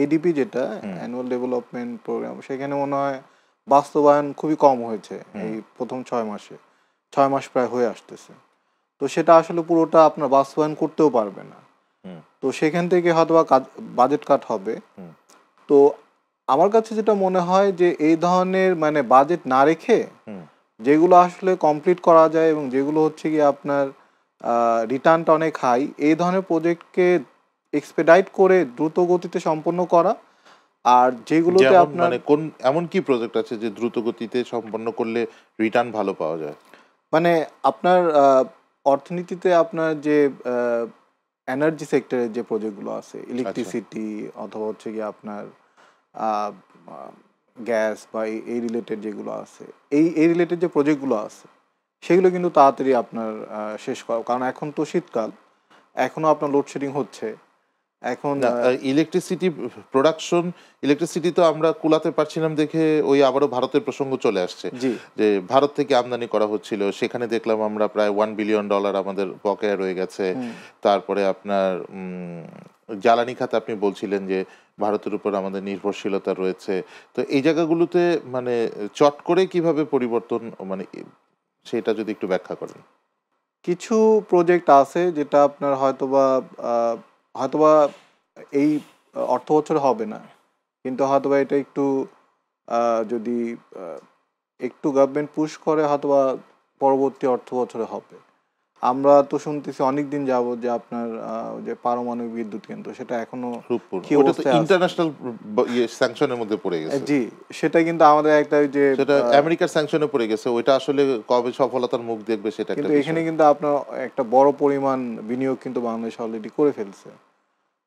এডিপি যেটা হুম অ্যানুয়াল ডেভেলপমেন্ট প্রোগ্রাম, সেখানে মনে হয় বাস্তবায়ন খুবই কম হয়েছে হুম এই প্রথম 6 মাসে। 6 মাস প্রায় হয়ে আসতেছে। তো সেটা আসলে পুরোটা আপনার বাস্তবায়ন করতেও পারবে না। হুম তো সেখান থেকে হয়তোবা বাজেট কাট হবে। হুম তো আমার কাছে যেটা মনে হয় যে এই ধরনের মানে বাজেট না রেখে হুম যেগুলো আসলে কমপ্লিট করা যায় এবং যেগুলো হচ্ছে গিয়ে আপনার রিটার্নটা অনেক হাই, এই ধরনের প্রজেক্টকে এক্সপেডাইট করে দ্রুত গতিতে সম্পন্ন করা। আর যেগুলোতে যেমন আপনার মানে কোন এমন কি প্রজেক্ট আছে যে দ্রুত গতিতে সম্পন্ন করলে রিটার্ন ভালো পাওয়া যায়? মানে আপনার অর্থনীতিতে আপনার যে এনার্জি সেক্টরের যে প্রজেক্টগুলো আছে, আচ্ছা ইলেকট্রিসিটি অথবা হচ্ছে গিয়ে আপনার আহ, আহ, গ্যাস বা এই রিলেটেড যেগুলো আছে, এই রিলেটেড যে প্রজেক্টগুলো আছে, সেগুলো কিন্তু তাড়াতাড়ি আপনার শেষ করা, কারণ এখন তো শীতকাল, এখনও আপনার লোডশেডিং হচ্ছে এখন। না, ইলেকট্রিসিটি প্রোডাকশন, ইলেকট্রিসিটি তো আমরা কুলাতে পারছিলাম দেখে ওই আবারও ভারতের প্রসঙ্গ চলে আসছে, জি যে ভারত থেকে আমদানি করা হচ্ছিল, সেখানে দেখলাম আমরা প্রায় $1 বিলিয়ন আমাদের বকেয়া রয়ে গেছে। হুম তারপরে আপনার জ্বালানি খাতে আপনি বলছিলেন যে ভারতের উপর আমাদের নির্ভরশীলতা রয়েছে। তো এই জায়গাগুলোতে মানে চট করে কিভাবে পরিবর্তন, মানে সেটা যদি একটু ব্যাখ্যা করেন। কিছু প্রজেক্ট আছে যেটা আপনার আহ, হয়তোবা এই অর্থ বছরে হবে না, কিন্তু হয়তোবা এটা একটু যদি আহ, একটু গভর্নমেন্ট পুশ করে হয়তোবা পরবর্তী অর্থ বছরে হবে। আমরা তো শুনতেছি অনেক দিন যাবত যে আপনার ওই যে পারমাণবিক বিদ্যুৎ কেন্দ্র, সেটা এখনো রূপপুর কি ওটা তো অবস্থায় আছে। ইন্টারন্যাশনাল ইয়ে স্যাংশনের মধ্যে পড়ে গেছে। জি, সেটা কিন্তু আমাদের একটা ওই যে সেটা আমেরিকার স্যাংশনে পড়ে গেছে, ওইটা আসলে কবে সফলতার মুখ দেখবে সেটা একটা কিন্তু এখানে বিষয়। কিন্তু আপনার একটা বড় পরিমাণ বিনিয়োগ কিন্তু বাংলাদেশ অলরেডি করে ফেলছে।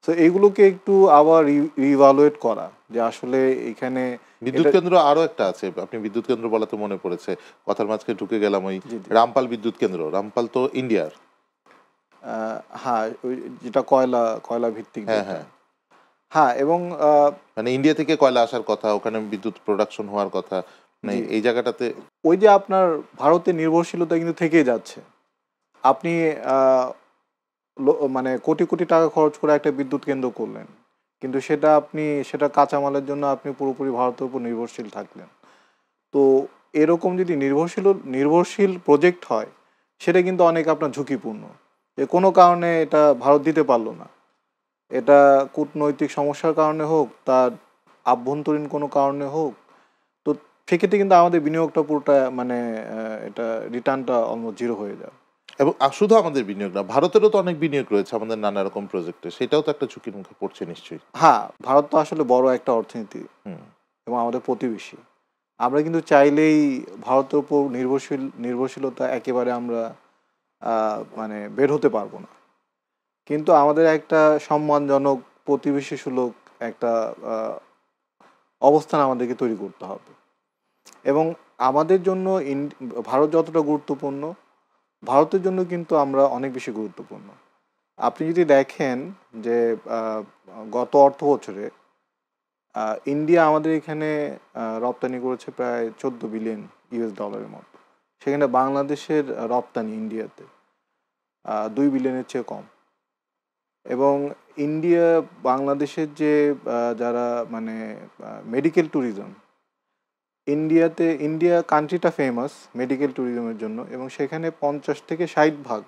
তো এইগুলোকে একটু আবার রিভালুয়েট করা যে আসলে এখানে বিদ্যুৎ কেন্দ্র আরো একটা আছে, আপনি বিদ্যুৎ কেন্দ্র বলাতে মনে পড়েছে, কথার মাঝখানে ঢুকে গেলাম, ওই রামপাল বিদ্যুৎ কেন্দ্র। রামপাল তো ইন্ডিয়ার। হ্যাঁ, ওই যেটা কয়লা ভিত্তিক হ্যাঁ, যেটা। হ্যাঁ, হ্যাঁ, এবং মানে ইন্ডিয়া থেকে কয়লা আসার কথা, ওখানে বিদ্যুৎ প্রোডাকশন হওয়ার কথা, মানে এই জায়গাটাতে ওই যে আপনার ভারতের নির্ভরশীলতা কিন্তু থেকেই যাচ্ছে। আপনি মানে কোটি কোটি টাকা খরচ করে একটা বিদ্যুৎ কেন্দ্র করলেন, কিন্তু সেটা কাঁচামালের জন্য আপনি পুরোপুরি ভারতের উপর নির্ভরশীল থাকলেন। তো এরকম যদি নির্ভরশীল প্রজেক্ট হয়, সেটা কিন্তু অনেক আপনার ঝুঁকিপূর্ণ। যে কোনো কারণে এটা ভারত দিতে পারলো না, এটা কূটনৈতিক সমস্যার কারণে হোক, তার আভ্যন্তরীণ কোনো কারণে হোক, তো সেক্ষেত্রে কিন্তু আমাদের বিনিয়োগটা পুরোটা মানে এটা রিটার্নটা অলমোস্ট জিরো হয়ে যায়। এবং শুধু আমাদের বিনিয়োগ না, ভারতেরও তো অনেক বিনিয়োগ রয়েছে আমাদের নানা রকম প্রজেক্টে, সেটাও তো একটা ঝুঁকির মুখে পড়ছে নিশ্চয়ই। হ্যাঁ, ভারত তো আসলে বড় একটা অর্থনীতি এবং আমাদের প্রতিবেশী। আমরা কিন্তু চাইলেই ভারতের উপর নির্ভরশীলতা একেবারে আমরা মানে বের হতে পারবো না। কিন্তু আমাদের একটা সম্মানজনক প্রতিবেশী সুলভ একটা অবস্থান আমাদেরকে তৈরি করতে হবে। এবং আমাদের জন্য ভারত যতটা গুরুত্বপূর্ণ, ভারতের জন্য কিন্তু আমরা অনেক বেশি গুরুত্বপূর্ণ। আপনি যদি দেখেন যে গত অর্থ বছরে ইন্ডিয়া আমাদের এখানে রপ্তানি করেছে প্রায় 14 বিলিয়ন ইউএস ডলারের মতো। সেখানে বাংলাদেশের রপ্তানি ইন্ডিয়াতে 2 বিলিয়নের চেয়ে কম। এবং ইন্ডিয়া বাংলাদেশের যে যারা মানে মেডিকেল ট্যুরিজম, ইন্ডিয়া কান্ট্রিটা ফেমাস মেডিকেল ট্যুরিজমের জন্য, এবং সেখানে 50-60%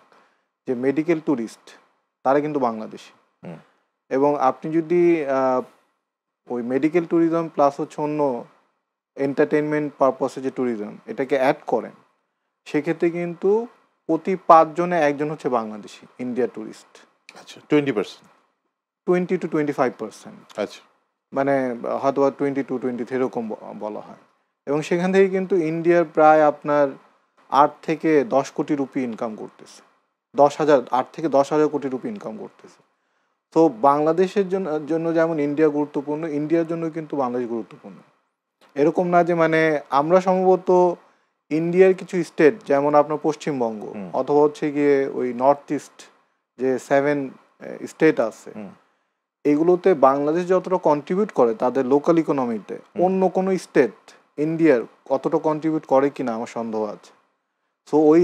যে মেডিকেল ট্যুরিস্ট তারা কিন্তু বাংলাদেশি। এবং আপনি যদি ওই মেডিকেল ট্যুরিজম প্লাস হচ্ছে অন্য এন্টারটেনমেন্ট পারপাসে যে ট্যুরিজম এটাকে অ্যাড করেন, সেক্ষেত্রে কিন্তু প্রতি 5 জনে একজন হচ্ছে বাংলাদেশি ইন্ডিয়া ট্যুরিস্ট। আচ্ছা, 20%, 20-25%। আচ্ছা, মানে হয়তো 22-23 এরকম বলা হয়। এবং সেখান থেকে কিন্তু ইন্ডিয়ার প্রায় আপনার 8 থেকে 10 কোটি রুপি ইনকাম করতেছে। 8 থেকে 10,000 কোটি রুপি ইনকাম করতেছে। তো বাংলাদেশের জন্য যেমন ইন্ডিয়া গুরুত্বপূর্ণ, ইন্ডিয়ার জন্য কিন্তু বাংলাদেশ গুরুত্বপূর্ণ। এরকম না যে মানে আমরা সম্ভবত ইন্ডিয়ার কিছু স্টেট যেমন আপনার পশ্চিমবঙ্গ অথবা হচ্ছে গিয়ে ওই নর্থ ইস্ট যে 7 স্টেট আছে, এগুলোতে বাংলাদেশ যতটা কন্ট্রিবিউট করে তাদের লোকাল ইকোনমিতে, অন্য কোনো স্টেট ইন্ডিয়ার কতটা কন্ট্রিবিউট করে কিনা আমার সন্দেহ আছে। সো ওই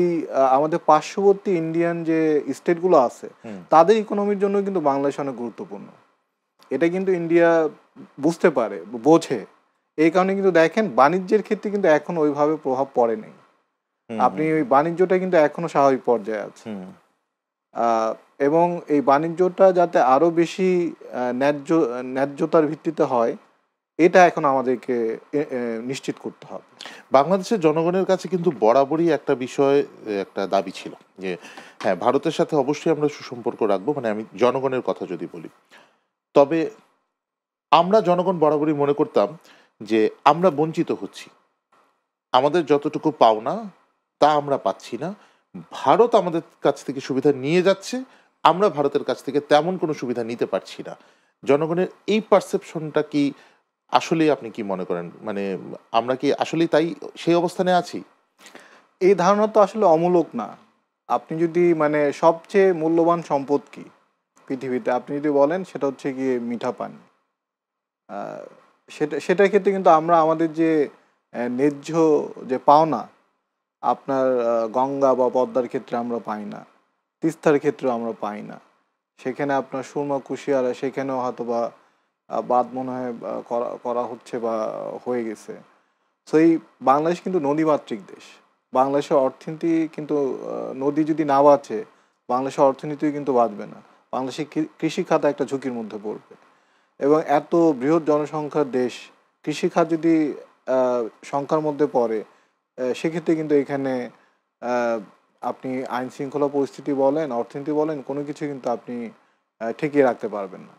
আমাদের পার্শ্ববর্তী ইন্ডিয়ান যে স্টেটগুলো আছে তাদের ইকোনমির জন্য কিন্তু বাংলাদেশ অনেক গুরুত্বপূর্ণ। এটা কিন্তু ইন্ডিয়া বুঝতে পারে, বোঝে। এই কারণে কিন্তু দেখেন বাণিজ্যের ক্ষেত্রে কিন্তু এখন ওইভাবে প্রভাব পড়ে নেই। আপনি ওই বাণিজ্যটা কিন্তু এখনো স্বাভাবিক পর্যায়ে আছে। এবং এই বাণিজ্যটা যাতে আরো বেশি ন্যায্যতার ভিত্তিতে হয়, এটা এখন আমাদেরকে নিশ্চিত করতে হবে। বাংলাদেশের জনগণের কাছে কিন্তু বরাবরই একটা বিষয়, একটা দাবি ছিল যে হ্যাঁ, ভারতের সাথে অবশ্যই আমরা সুসম্পর্ক রাখবো, মানে আমি জনগণের কথা যদি বলি, তবে আমরা জনগণ বরাবরই মনে করতাম যে আমরা বঞ্চিত হচ্ছি, আমাদের যতটুকু পাওনা তা আমরা পাচ্ছি না, ভারত আমাদের কাছ থেকে সুবিধা নিয়ে যাচ্ছে, আমরা ভারতের কাছ থেকে তেমন কোনো সুবিধা নিতে পারছি না। জনগণের এই পারসেপশনটা কি আসলেই, আপনি কি মনে করেন, মানে আমরা কি আসলেই তাই সেই অবস্থানে আছি? এই ধারণা তো আসলে অমূলক না। আপনি যদি মানে সবচেয়ে মূল্যবান সম্পদ কি পৃথিবীতে আপনি যদি বলেন, সেটা হচ্ছে গিয়ে মিঠা পানি। সেটার ক্ষেত্রে কিন্তু আমরা আমাদের যে ন্যায্য যে পাওনা, আপনার গঙ্গা বা পদ্মার ক্ষেত্রে আমরা পাই না, তিস্তার ক্ষেত্রেও আমরা পাই না। সেখানে আপনার সুরমা কুশিয়ারা সেখানেও হয়তো বা বাঁধ মনে হয় করা হচ্ছে বা হয়ে গেছে। সো এই বাংলাদেশ কিন্তু নদীমাতৃক দেশ। বাংলাদেশের অর্থনীতি কিন্তু নদী যদি না বাঁচে, বাংলাদেশের অর্থনীতিও কিন্তু বাঁচবে না। বাংলাদেশের কৃষি খাত একটা ঝুঁকির মধ্যে পড়বে। এবং এত বৃহৎ জনসংখ্যার দেশ, কৃষিখাত যদি সংখ্যার মধ্যে পড়ে, সেক্ষেত্রে কিন্তু এখানে আপনি আইন শৃঙ্খলা পরিস্থিতি বলেন, অর্থনীতি বলেন, কোনো কিছু কিন্তু আপনি ঠেকিয়ে রাখতে পারবেন না।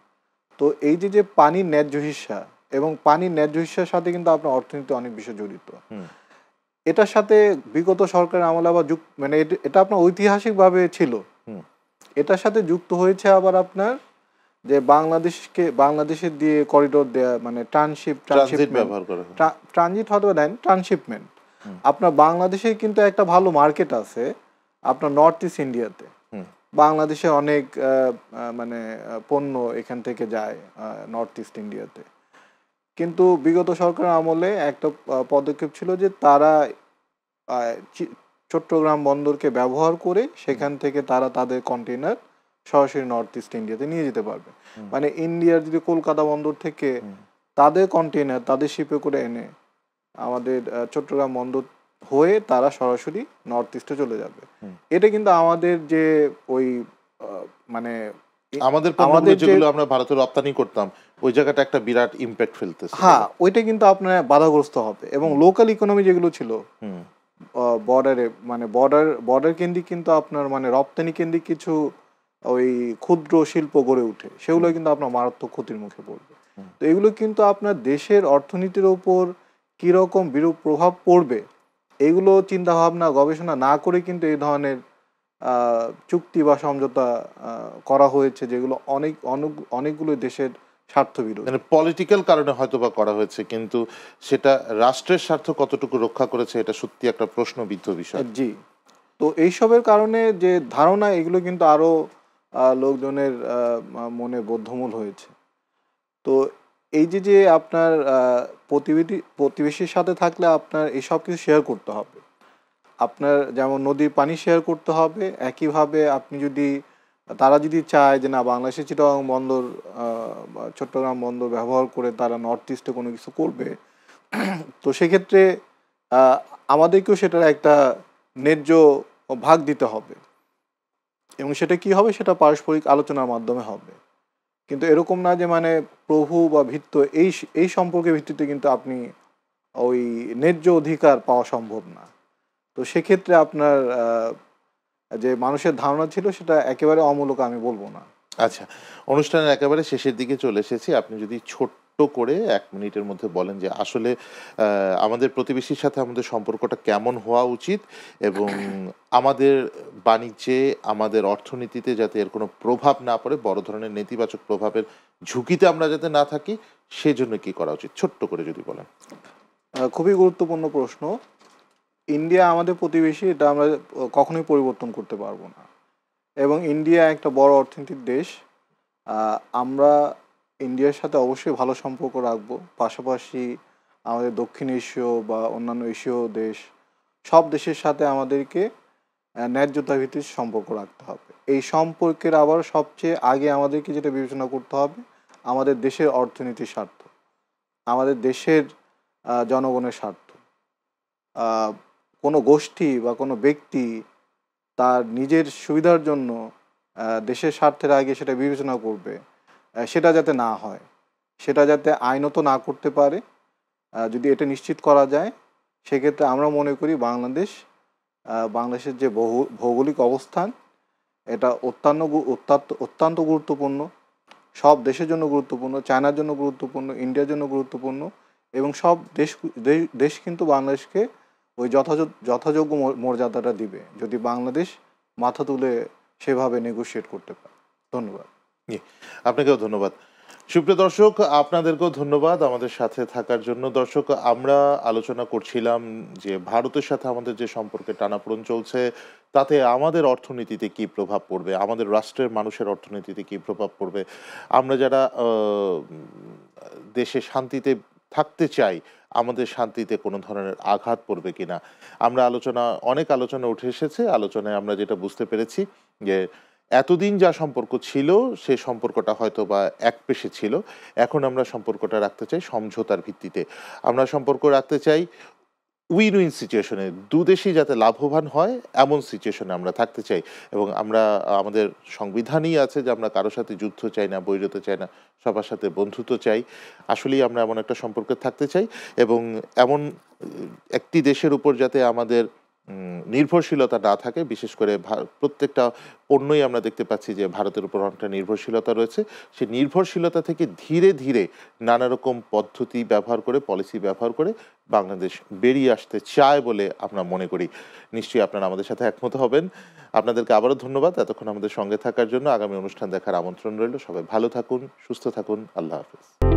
তো এই যে পানির ন্যায্য হিস্যা, এবং পানির ন্যায্য হিস্যার সাথে কিন্তু আপনার অর্থনীতি অনেক বেশি জড়িত। এটার সাথে বিগত সরকারের আমলে আবার মানে এটা আপনার ঐতিহাসিকভাবে ছিল, এটার সাথে যুক্ত হয়েছে আবার আপনার যে বাংলাদেশের দিয়ে করিডোর দেয়া, মানে ট্রানজিট ট্রান্সশিপমেন্ট, ব্যবহার করা হয়। ট্রানজিট হয়তো দেন, ট্রান্সশিপমেন্ট। হুম, আপনার বাংলাদেশে কিন্তু একটা ভালো মার্কেট আছে আপনার নর্থ ইস্ট ইন্ডিয়াতে। হুম, বাংলাদেশে অনেক মানে পণ্য এখান থেকে যায় নর্থ ইস্ট ইন্ডিয়াতে। কিন্তু বিগত সরকারের আমলে একটা পদক্ষেপ ছিল যে তারা চট্টগ্রাম বন্দরকে ব্যবহার করে সেখান থেকে তারা তাদের কন্টেইনার সরাসরি নর্থ ইস্ট ইন্ডিয়াতে নিয়ে যেতে পারবে। হুম, মানে ইন্ডিয়ার যদি কলকাতা বন্দর থেকে হুম, তাদের কন্টেইনার তাদের শিপে করে এনে আমাদের চট্টগ্রাম বন্দর হয়ে তারা সরাসরি নর্থ ইস্টে চলে যাবে। হুম। এটা কিন্তু আমাদের যে ওই মানে আমাদের পণ্যগুলো আমাদের যে, যেগুলো আমরা ভারতে রপ্তানি করতাম ওই জায়গাটা একটা বিরাট ইম্প্যাক্ট ফেলতেছে। হ্যাঁ, ওইটা কিন্তু আপনার বাধাগ্রস্ত হবে। এবং হুম, লোকাল ইকোনমি যেগুলো ছিল হুম, বর্ডারে, মানে বর্ডার কেন্দ্রিক কিন্তু আপনার মানে রপ্তানি কেন্দ্রিক কিছু ওই ক্ষুদ্র শিল্প গড়ে ওঠে, সেগুলো হুম, কিন্তু আপনার মারাত্মক ক্ষতির মুখে পড়বে। হুম। তো এগুলো কিন্তু আপনার দেশের অর্থনীতির ওপর কীরকম বিরূপ প্রভাব পড়বে এগুলো চিন্তা ভাবনা গবেষণা না করে কিন্তু এই ধরনের চুক্তি বা সমঝোতা করা হয়েছে, যেগুলো অনেকগুলো দেশের স্বার্থ বিরোধী। মানে পলিটিক্যাল কারণে হয়তো বা করা হয়েছে, কিন্তু সেটা রাষ্ট্রের স্বার্থ কতটুকু রক্ষা করেছে এটা সত্যি একটা প্রশ্নবিদ্ধ বিষয়। জি। তো এইসবের কারণে যে ধারণা, এগুলো কিন্তু আরো লোকজনের মনে বদ্ধমূল হয়েছে। তো এই যে আপনার প্রতিবেশীর সাথে থাকলে আপনার এইসব কিছু শেয়ার করতে হবে। আপনার যেমন নদীর পানি শেয়ার করতে হবে, একইভাবে আপনি যদি, তারা যদি চায় যে না বাংলাদেশের চিটাগাং বন্দর বা চট্টগ্রাম বন্দর ব্যবহার করে তারা নর্থ ইস্টে কোনো কিছু করবে, তো সেক্ষেত্রে আহ, আমাদেরকেও সেটার একটা ন্যায্য ভাগ দিতে হবে। এবং সেটা কি হবে, সেটা পারস্পরিক আলোচনার মাধ্যমে হবে। কিন্তু এরকম না যে মানে প্রভু বা ভৃত্য এই সম্পর্কের ভিত্তিতে কিন্তু আপনি ওই ন্যায্য অধিকার পাওয়া সম্ভব না। তো সেক্ষেত্রে আপনার যে মানুষের ধারণা ছিল সেটা একেবারে অমূলক আমি বলবো না। আচ্ছা, অনুষ্ঠানের একেবারে শেষের দিকে চলে এসেছি। আপনি যদি ছোট্ট করে ১ মিনিটের মধ্যে বলেন যে আসলে আমাদের প্রতিবেশীর সাথে আমাদের সম্পর্কটা কেমন হওয়া উচিত এবং আমাদের বাণিজ্যে, আমাদের অর্থনীতিতে যাতে এর কোনো প্রভাব না পড়ে, বড় ধরনের নেতিবাচক প্রভাবের ঝুঁকিতে আমরা যাতে না থাকি, সেজন্য কি করা উচিত? ছোট্ট করে যদি বলেন। খুবই গুরুত্বপূর্ণ প্রশ্ন। ইন্ডিয়া আমাদের প্রতিবেশী, এটা আমরা কখনোই পরিবর্তন করতে পারবো না। এবং ইন্ডিয়া একটা বড় অর্থনীতির দেশ। আমরা ইন্ডিয়ার সাথে অবশ্যই ভালো সম্পর্ক রাখবো। পাশাপাশি আমাদের দক্ষিণ এশীয় বা অন্যান্য এশীয় দেশ, সব দেশের সাথে আমাদেরকে ন্যায্যতা ভিত্তিক সম্পর্ক রাখতে হবে। এই সম্পর্কের আবার সবচেয়ে আগে আমাদেরকে যেটা বিবেচনা করতে হবে, আমাদের দেশের অর্থনীতির স্বার্থ, আমাদের দেশের জনগণের স্বার্থ। আহ, কোনো গোষ্ঠী বা কোনো ব্যক্তি তার নিজের সুবিধার জন্য দেশের স্বার্থের আগে সেটা বিবেচনা করবে, সেটা যাতে না হয়, সেটা যাতে আইনত না করতে পারে। যদি এটা নিশ্চিত করা যায়, সেক্ষেত্রে আমরা মনে করি বাংলাদেশের যে ভৌগোলিক অবস্থান, এটা অত্যন্ত গুরুত্বপূর্ণ। সব দেশের জন্য গুরুত্বপূর্ণ, চায়নার জন্য গুরুত্বপূর্ণ, ইন্ডিয়ার জন্য গুরুত্বপূর্ণ। এবং সব দেশ কিন্তু বাংলাদেশকে ওই যথাযোগ্য মর্যাদাটা দিবে যদি বাংলাদেশ মাথা তুলে সেভাবে নেগোশিয়েট করতে পারে। ধন্যবাদ। জি, আপনাকেও ধন্যবাদ। সুপ্রিয় দর্শক, আপনাদেরকেও ধন্যবাদ আমাদের সাথে থাকার জন্য। দর্শক, আমরা আলোচনা করছিলাম যে ভারতের সাথে আমাদের যে সম্পর্কে টানাপোড়েন চলছে, তাতে আমাদের অর্থনীতিতে কি প্রভাব পড়বে, আমাদের রাষ্ট্রের মানুষের অর্থনীতিতে কি প্রভাব পড়বে। আমরা যারা দেশে শান্তিতে থাকতে চাই, আমাদের শান্তিতে কোনো ধরনের আঘাত পড়বে কিনা। অনেক আলোচনা উঠে এসেছে। আলোচনায় আমরা যেটা বুঝতে পেরেছি যে এতদিন যা সম্পর্ক ছিল সে সম্পর্কটা হয়তোবা একপেশে ছিল। এখন আমরা সম্পর্কটা রাখতে চাই সমঝোতার ভিত্তিতে। আমরা সম্পর্ক রাখতে চাই উইন উইন সিচুয়েশনে, দুদেশই যাতে লাভবান হয় এমন সিচুয়েশনে আমরা থাকতে চাই। এবং আমরা আমাদের সংবিধানেই আছে যে আমরা কারো সাথে যুদ্ধ চাই না, বৈরতা চাই না, সবার সাথে বন্ধুত্ব চাই। আসলেই আমরা এমন একটা সম্পর্কে থাকতে চাই এবং এমন একটি দেশের উপর যাতে আমাদের নির্ভরশীলতা না থাকে, বিশেষ করে প্রত্যেকটা পণ্যই আমরা দেখতে পাচ্ছি যে ভারতের উপর অনেকটা নির্ভরশীলতা রয়েছে। সেই নির্ভরশীলতা থেকে ধীরে ধীরে নানা রকম পদ্ধতি ব্যবহার করে, পলিসি ব্যবহার করে বাংলাদেশ বেরিয়ে আসতে চায় বলে আমরা মনে করি। নিশ্চয়ই আপনারা আমাদের সাথে একমত হবেন। আপনাদেরকে আবারও ধন্যবাদ এতক্ষণ আমাদের সঙ্গে থাকার জন্য। আগামী অনুষ্ঠান দেখার আমন্ত্রণ রইল। সবাই ভালো থাকুন, সুস্থ থাকুন। আল্লাহ হাফেজ।